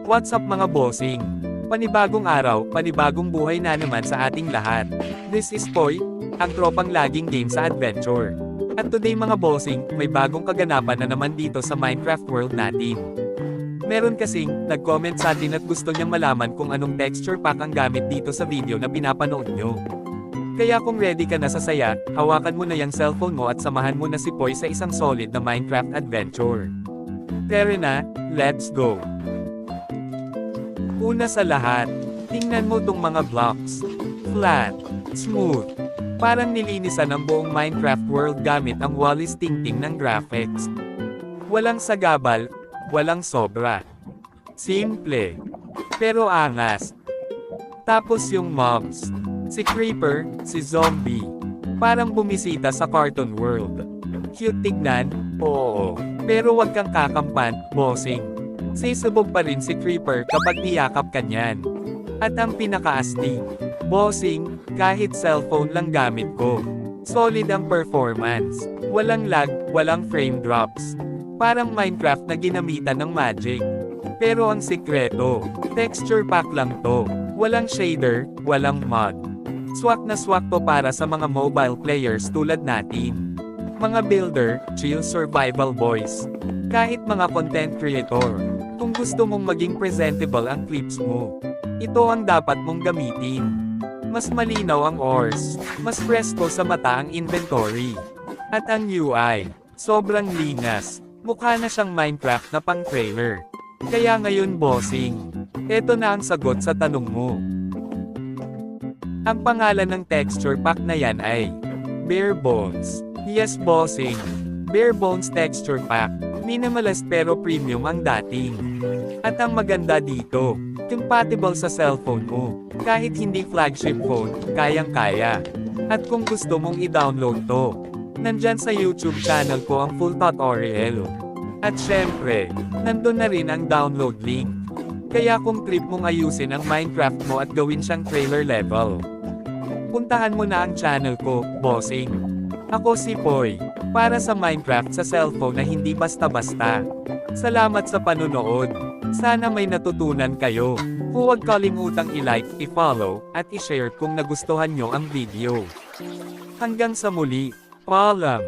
What's up mga bossing? Panibagong araw, panibagong buhay na naman sa ating lahat. This is Poy, ang tropang laging game sa adventure. At today mga bossing, may bagong kaganapan na naman dito sa Minecraft world natin. Meron kasing, nag-comment sa atin at gusto niyang malaman kung anong texture pack ang gamit dito sa video na pinapanood nyo. Kaya kung ready ka na sa saya, hawakan mo na yung cellphone mo at samahan mo na si Poy sa isang solid na Minecraft adventure. Tara na, let's go! Una sa lahat, tingnan mo tong mga blocks. Flat, smooth. Parang nilinisan ang buong Minecraft world gamit ang Wallis Tingting ng graphics. Walang sagabal, walang sobra. Simple. Pero angas. Tapos yung mobs. Si Creeper, si Zombie. Parang bumisita sa cartoon world. Cute tignan, oo. Pero wag kang kakampan, bossing. Sisubog pa rin si Creeper kapag niyakap ka niyan. At ang pinakaastig, bossing, kahit cellphone lang gamit ko. Solid ang performance. Walang lag, walang frame drops. Parang Minecraft na ginamitan ng magic. Pero ang sikreto, texture pack lang to. Walang shader, walang mod. Swak na swak to para sa mga mobile players tulad natin. Mga builder, chill survival boys. Kahit mga content creator. Kung gusto mong maging presentable ang clips mo, ito ang dapat mong gamitin. Mas malinaw ang ores, mas fresco sa mata ang inventory. At ang UI, sobrang linas. Mukha na siyang Minecraft na pang-trailer. Kaya ngayon bossing, eto na ang sagot sa tanong mo. Ang pangalan ng texture pack na yan ay Bare Bones. Yes bossing, Bare Bones texture pack. Minimalist pero premium ang dating. At ang maganda dito, compatible sa cellphone mo. Kahit hindi flagship phone, kayang-kaya. At kung gusto mong i-download to, nandyan sa YouTube channel ko ang full tutorial. At syempre, nandun na rin ang download link. Kaya kung trip mong ayusin ang Minecraft mo at gawin siyang trailer level, puntahan mo na ang channel ko, bossing. Ako si Poy, para sa Minecraft sa cellphone na hindi basta-basta. Salamat sa panunood. Sana may natutunan kayo. Huwag kalimutang i-like, i-follow, at i-share kung nagustuhan nyo ang video. Hanggang sa muli, paalam!